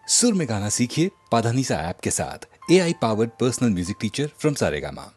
सुर में गाना सीखिए पाधानीसा ऐप के साथ। AI powered personal music teacher from Saregama.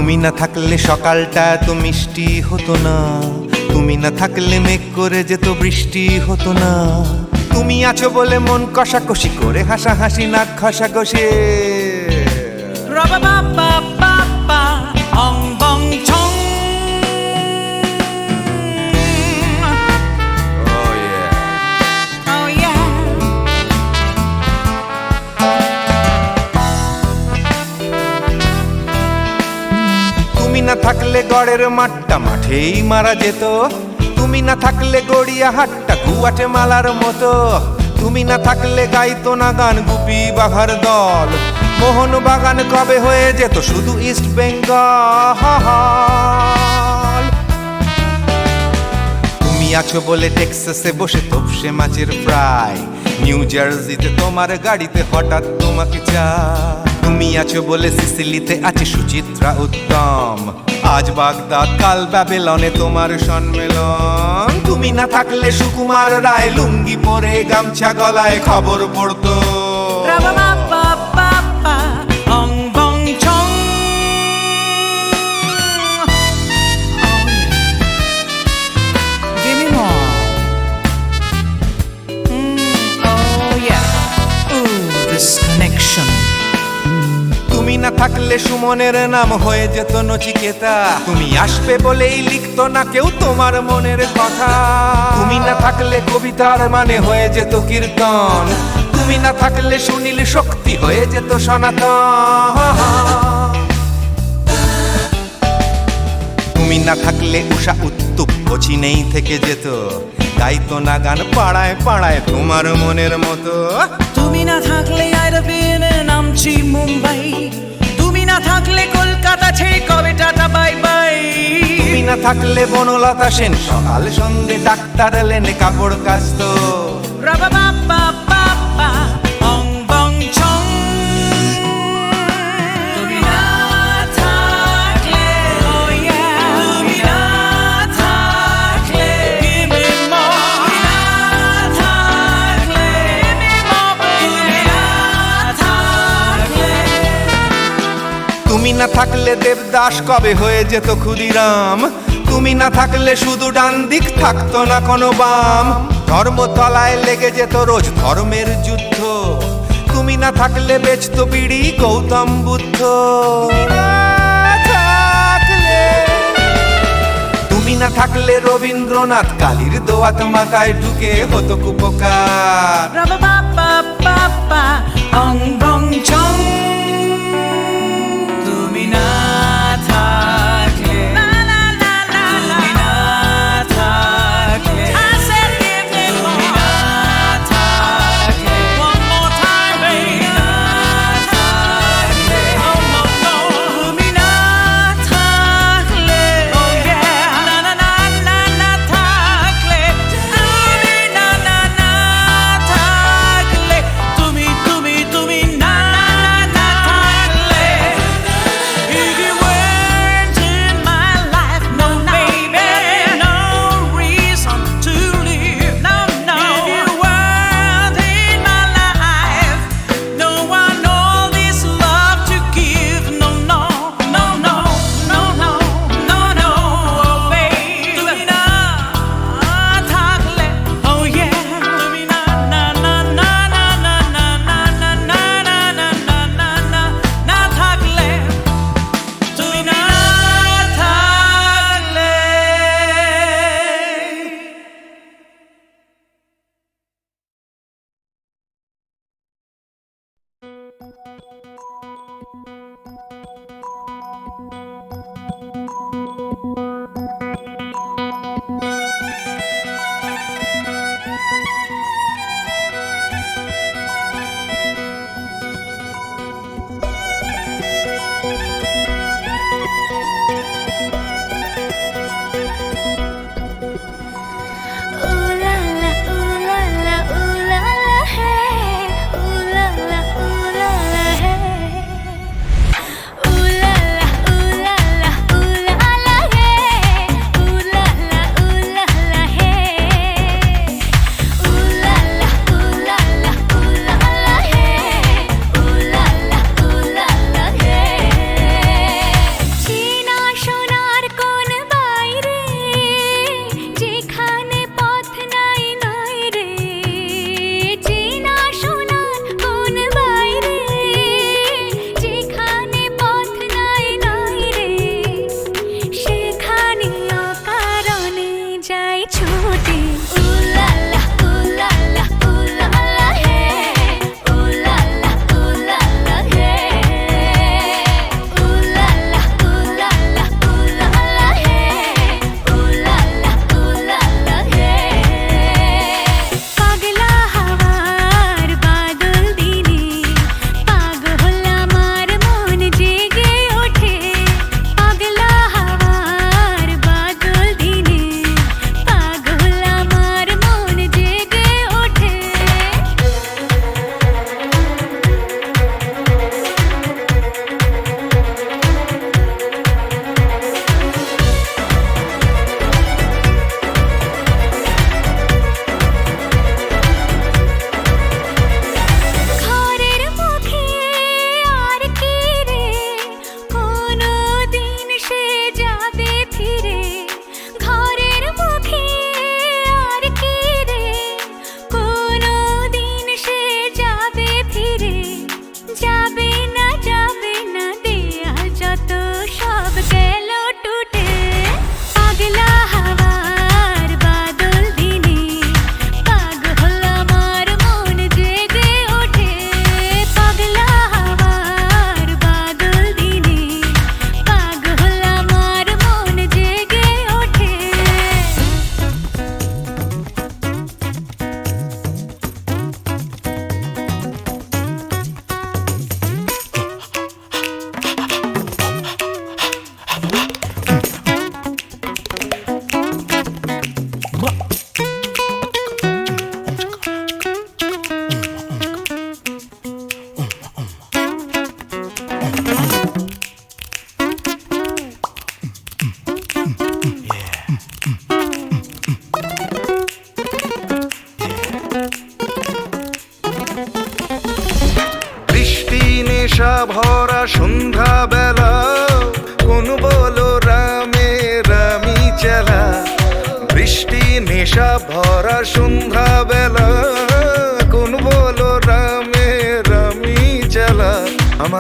তুমি না থাকলে সকালটা এত মিষ্টি হতো না, তুমি না থাকলে মেঘ করে যেত বৃষ্টি হতো না। তুমি আছো বলে মন কষাকষি করে হাসাহাসি নাক ঘষাঘষি। তুমি না থাকলে গড়ের মাঠটা মাঠেই মারা যেত, তুমি না থাকলে গড়িয়া হাটটা গুয়াটে মালার মতো। তুমি না থাকলে গাইতো না গান গুপি বাঘার দল, মোহন বাগান কবে হয়ে যেত শুধু ইস্ট বেঙ্গল। তুমি আছো বলে টেক্সাসে বসে তোপসে মাছের ফ্রাই, নিউ জার্সিতে তোমার গাড়িতে হঠাৎ তোমাকে চাই। তুমি আছো বলে সিসিলিতে আছে সুচিত্রা উত্তম, আজ বাগদাদ কাল ব্যাবিলনে তোমার সম্মেলন। তুমি না থাকলে সুকুমার রায় লুঙ্গি পরে গামছা গলায় খবর পড়তো। তুমি না থাকলে সুমনের নাম হয়ে যেত নচিকেতা, তুমি আসবে বলেই লিখতো না কেউ তোমার মনের কথা। তুমি না থাকলে কবিতার মানে হয়ে যেত কীর্তন, তুমি না থাকলে সুনীল শক্তি হয়ে যেত সনাতন। তুমি না থাকলে উষা উত্তুপ কোচিনেই থেকে যেত, গাইতো না গান পাড়ায় পাড়ায় তোমার মনের মতো। তুমি না থাকলে আইরবিনে নামছি মুম্বাই, তুমি না থাকলে কলকাতা ছেড়ে কবে টাটা বাই বাই। তুমি না থাকলে বনলতা সেন সকাল সন্ধে ডাক্তার লেনে কাপড় কাচতো। তুমি না থাকলে, তুমি না থাকলে, তুমি না থাকলে, তুমি না থাকলে। তুমি না থাকলে দেবদাস কবে হয়ে যেত ক্ষুদিরাম, তুমি না থাকলে শুধু ডান দিক থাকতো না কোনো বাম। ধর্মতলায় লেগে যেত রোজ ধর্মের যুদ্ধ, তুমি না থাকলে বেচতো বিড়ি গৌতম বুদ্ধ। তুমি না থাকলে রবীন্দ্রনাথ কালীর দোয়াত মাথায় ঢুকে হতো কুপকার। তুমি না থাকলে, তুমি না থাকলে, তুমি না থাকলে, one more time, baby, না থাকলে, তুমি না থাকলে, oh yeah, না না না না না থাকলে, তুমি না না না থাকলে, তুমি না না না থাকলে।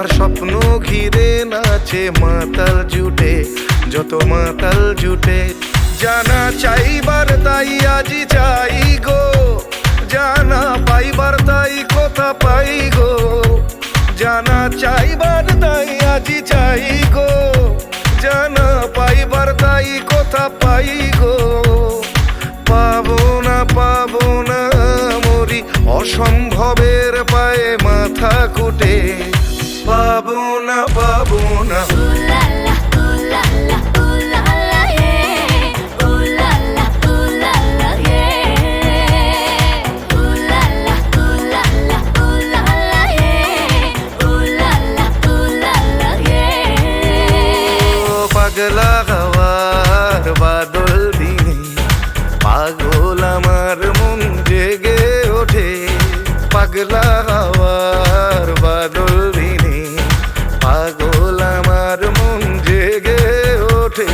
আমার স্বপ্ন ঘিরে নাচে মাতাল জুটে, যত মাতাল জুটে। জানা চাইবার তাই আজি চাই গো, জানা পাইবার তাই কথা পাই গো। জানা চাইবার তাই আজি চাই গো, জানা পাইবার তাই কথা পাই গো। পাবো না মরি অসম্ভবের পায়ে মাথা কুটে। পাবো না পাগলা হওয়ার বাদল দিনে পাগল আমার মন জেগে ওঠে। পাগলা হওয়ার বাদল দিনে পাগল আমার মন জেগে ওঠে।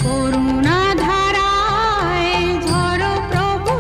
করুণা ধারায় ঝরো প্রভু।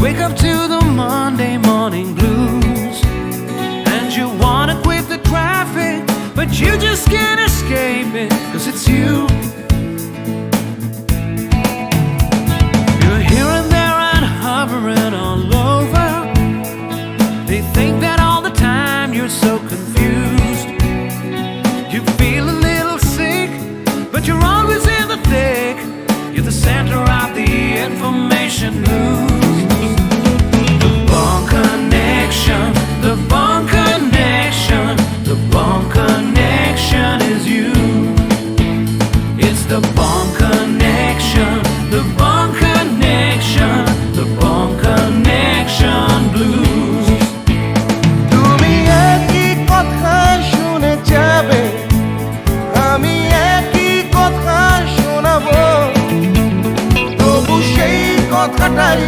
wake up to the Monday morning blues, and you wanna quit the traffic, but you just can't escape it, 'cause it's you. You're here and there and hovering all over. They think that all the time you're so confused. You feel a little sick, but you're always in the thick. You're the center of the information news. The Bone Connection, the Bone Connection, the Bone Connection is you. It's the Bone Connection, the Bone Connection, the Bone Connection blues. তুমি একই কথা শুনে যাবে, আমি একই কথা শোনাবো, তবু সেই কথাটাই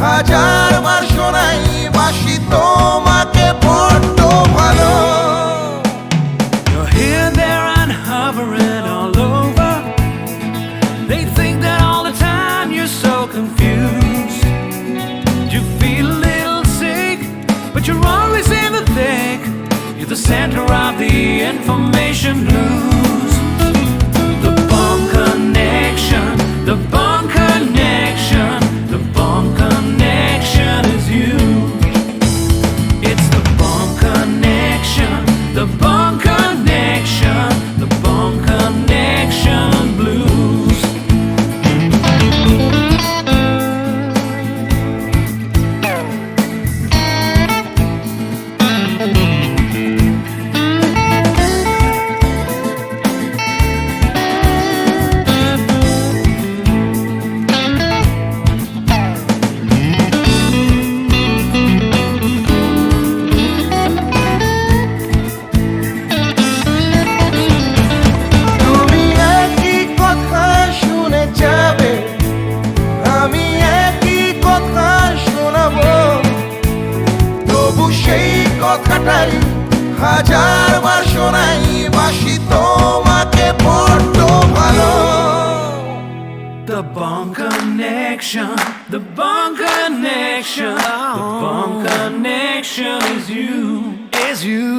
হাজারবার শোনাই, বাসি তোমাকে বড্ড ভালো। You're here, there, and hovering all over. They think that all the time you're so confused. You feel a little sick, but you're always in the thick. You're the center of the information news. The Bone Connection, the Bone Connection, the Bone Connection is you. It's the Bone Connection, the Bone Connection, the Bone Connection blues. তুমি একই কথা শুনে যাবে, আমি একই কথা শোনাবো, তবু সেই কথাটাই হাজারবার শোনাই, বাসি তোমাকে বড্ড ভালো। The Bone Connection, the Bone Connection, the Bone Connection is you, is you.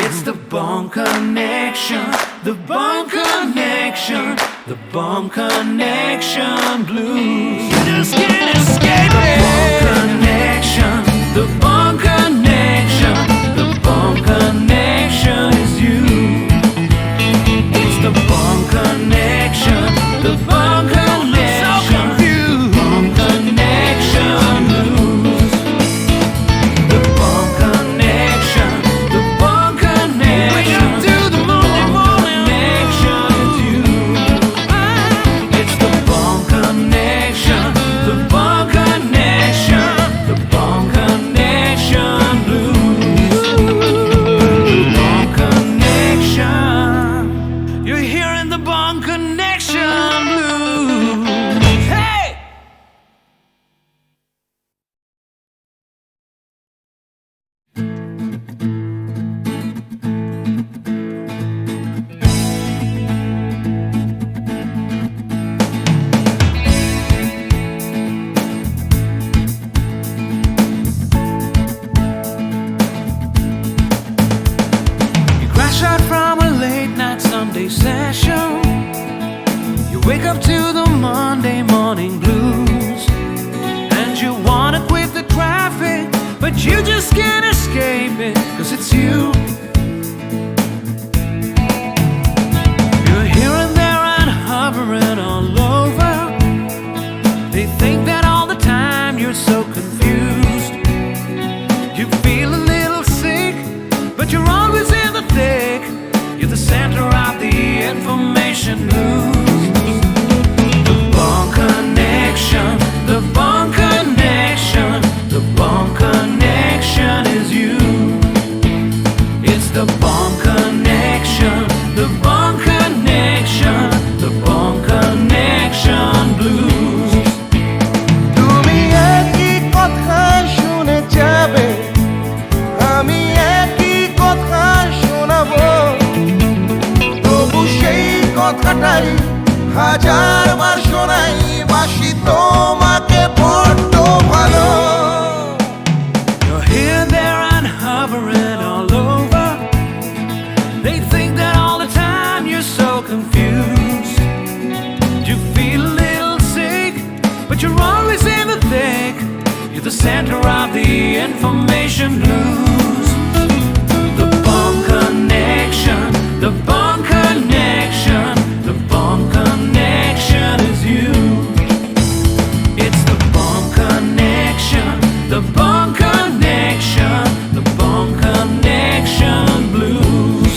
It's the Bone Connection, the Bone Connection, the Bone Connection blues. You just can't escape it. The Bone Connection, the Bone Connection, the Bone Connection is you. It's the Bone Connection, the Bone Connection, Bone Connection blues. The Bone Connection, the Bone Connection, the Bone Connection is you. It's the Bone Connection, the Bone Connection, the Bone Connection blues. The Bone Connection. You're hearing the Bone Connection blues. Hey! You crash out from a late night Sunday session. You wake up to the Monday morning blues, and you wanna quit the traffic, but you just can't escape it, 'cause it's you. You're here and there and hovering all over. They think that all the time you're so confused. You feel a little sick, but you're always in the thick. You're the center of the information news. The Bone Connection, the Bone Connection, the Bone Connection is you. It's the Bone Connection, the Bone Connection, the Bone Connection blues. তুমি একই কথা শুনে যাবে, আমি একই কথা শোনাবো, তবু সেই কথাটাই হাজারবার শোনাই, বাসি তোমাকে বড্ড ভালো। of the information blues. The Bond Connection, the Bond Connection, the Bond Connection is you. It's the Bond Connection, the Bond Connection, the Bond Connection blues.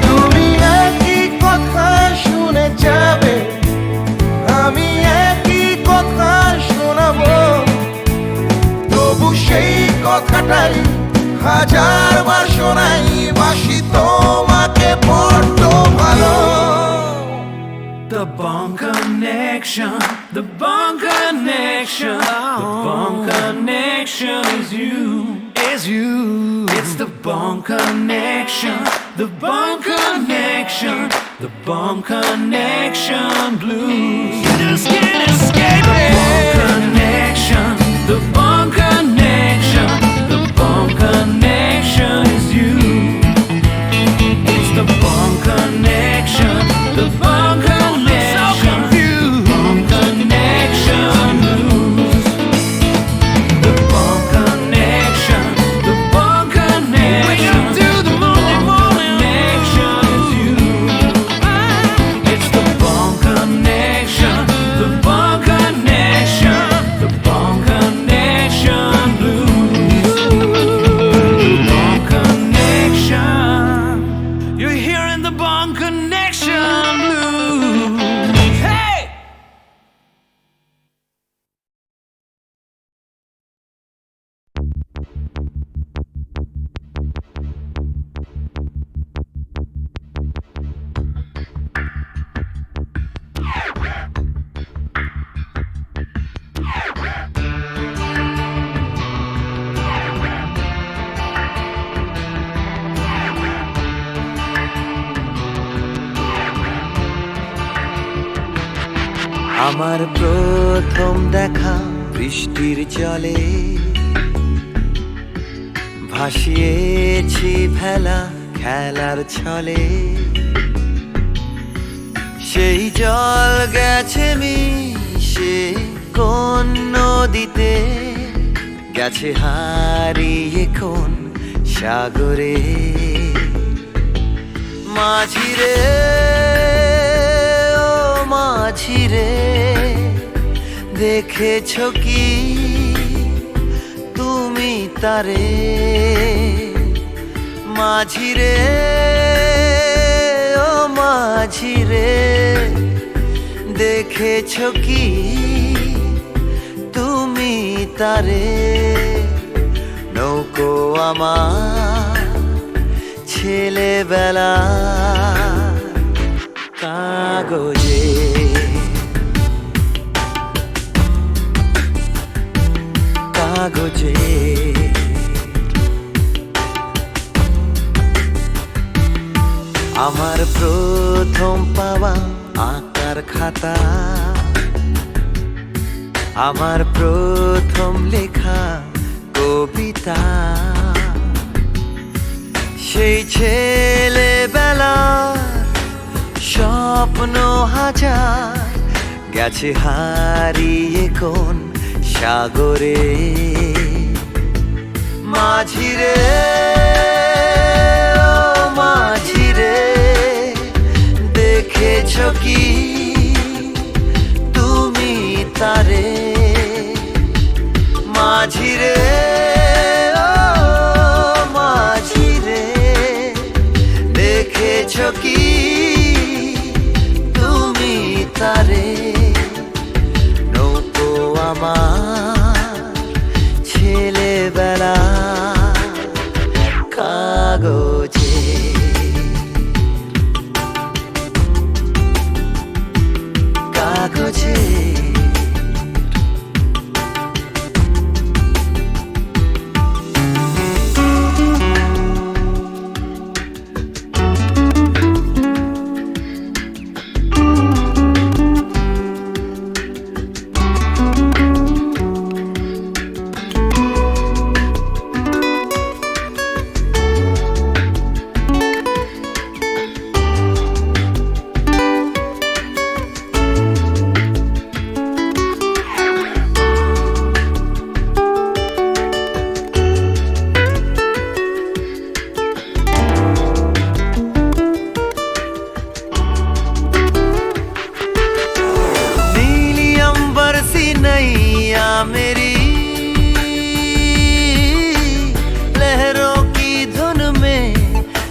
তুমি একই কথা শুনে যাবে, আমি একই কথা শোনাবো, তবু সেই কথাটাই হাজারবার শোনাই, বাসি তোমাকে বড্ড ভালো। The Bond Connection, the Bond Connection, the Bond Connection is you, is you. It's the Bond Connection, the Bond Connection, the Bond Connection blues. You just can't escape it. The Bond Connection, the Bond Connection, the Bond Connection is you. It's the Bond Connection, the Bond Connection, Bond Connection blues. The Bond Connection, the Bond Connection, wake up to the morning connection is you. It's the Bond Connection, the Bond Connection, the Bond Connection blues. The Bond Connection. You're hearing the Bond Connection blues. Hey! আমার প্রথম দেখা বৃষ্টির জলে, ভাসিয়েছি ভেলা খেলার ছলে, সেই জল গেছে মিশে কোন নদীতে, গেছে হারিয়ে কোন সাগরে। মাঝিরে ও মাঝিরে, দেখেছো কি তুমি তারে? মাঝিরে ও মাঝিরে, দেখেছো কি তুমি তারে? নৌকো আমার ছেলেবেলা কাগজে, কাগজে। আমার প্রথম পাওয়া আঁকার খাতা, আমার প্রথম লেখা কবিতা, সেই ছেলেবেলার স্বপ্ন হাজার, গেছে হারিয়ে কোন সাগরে। মাঝিরে ও মাঝিরে, দেখেছো কি তুমি তারে? মাঝিরে ও মাঝিরে, দেখেছো কি তুমি তারে? নৌকো আমার ছেলেবেলা কাগজে, কাগজে।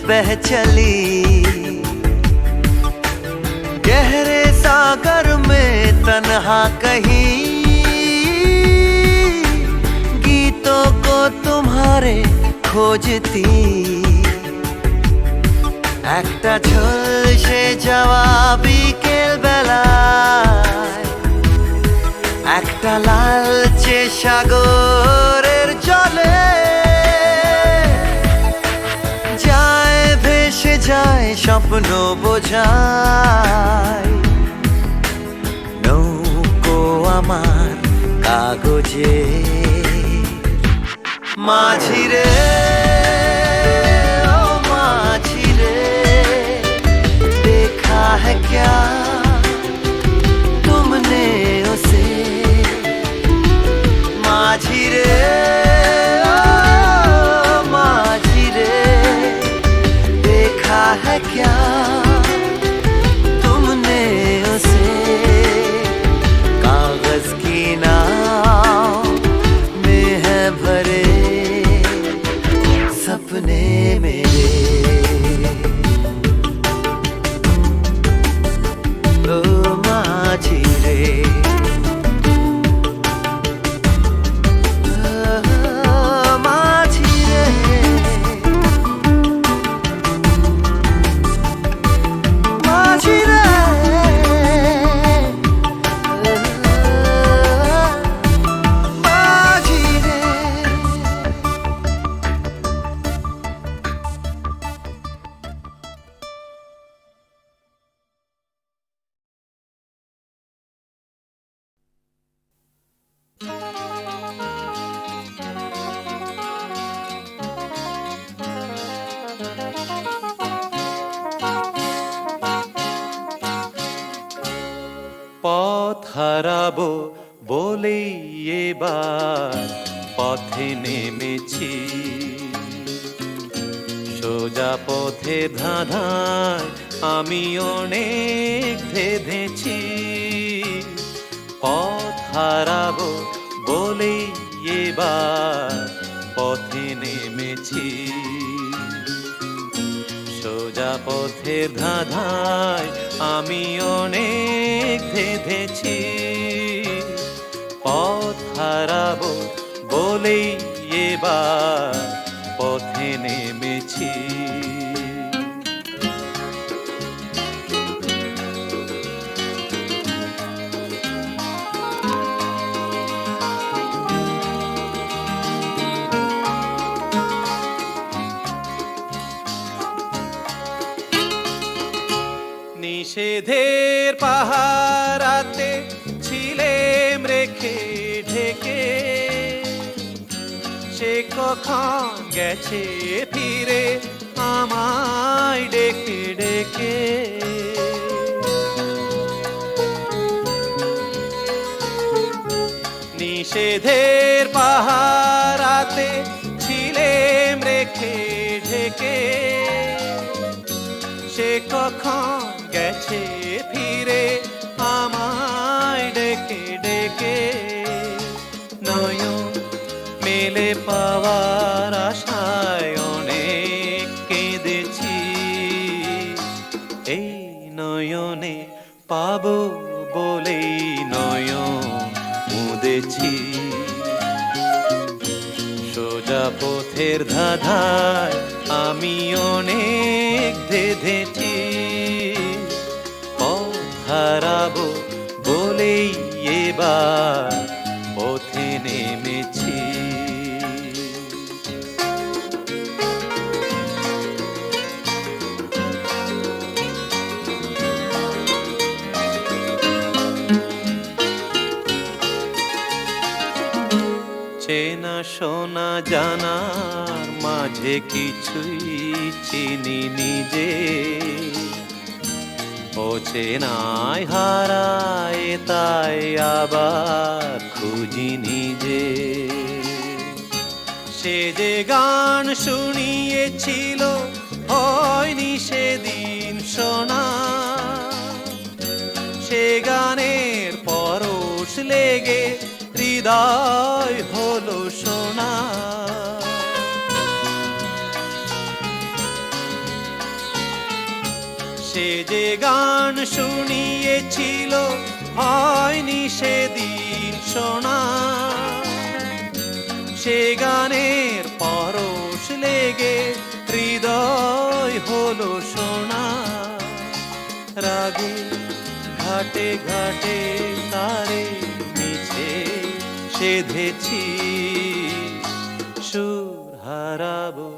बह चली गहरे सागर में तन्हा कहीं गीतों को तुम्हारे खोजती একটা ঝলসে যাওয়া বিকেল বেলায় একটা লালচে সাগরের জলে যায় ভেসে যায় স্বপ্ন বোঝায় নৌকো আমার কাগজে মাঝি রে ও মাঝি রে देखा है क्या तुमने उसे माझी रे ओ माझी रे देखा है क्या तुमने उसे कागज की नाव में है भरे सपने मेरे ओ माझी रे माझी रे माझी रे माझी रे পথ হারাবো বলেই এবার পথে নেমেছি সোজা পথে ধাঁধায় আমি অনেক ধেঁধেছি পথ হারাবো বলেই এবার পথে নেমেছি সোজা পথের ধাঁধায় আমি অনেক ধেঁধেছি পথ হারাবো বলেই এবার পথে নেমেছি নিষেধের পাহারাতে ছিলেম রেখে ঢেকে সে কখন গেছে ফিরে আমায় ডেকে ডেকে নিষেধের পাহারাতে ছিলেম রেখে ঢেকে সে কখন গেছে ফিরে আমায় ডেকে ডেকে নয়ন মেলে পাওয়ার আশায় অনেক কেঁদেছি এই নয়নে পাবো বলেই নয়ন মুদেছি সোজা পথের ধাঁধায় আমি অনেক ধেঁধেছি পথ হারাবো বলেই এবার পথে নেমেছি চেনা শোনা জানার মাঝে কিছুই চিনি নিজে ও চেনায় হারায় তাই আবার খুঁজি নিজে সে যে গান শুনিয়েছিল হয়নি সেদিন শোনা সে গানের পরশ লেগে হৃদয় হলো সোনা সে যে গান শুনিয়েছিল হয়নি সেদিন শোনা, সে গানের পরশ লেগে হৃদয় হলো সোনা। রাগে ঘাটে ঘাটে তারে মিছে সেধেছি, সুর হারাবো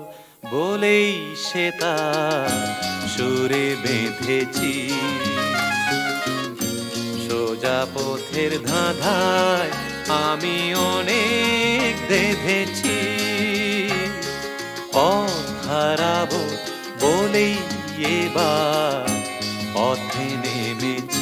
বলেই সে তার সুরে বেঁধেছি। সোজা পথের ধাঁধায় আমি অনেক বেঁধেছি, পথ হারাবো বলেই এবার পথে নেমেছি।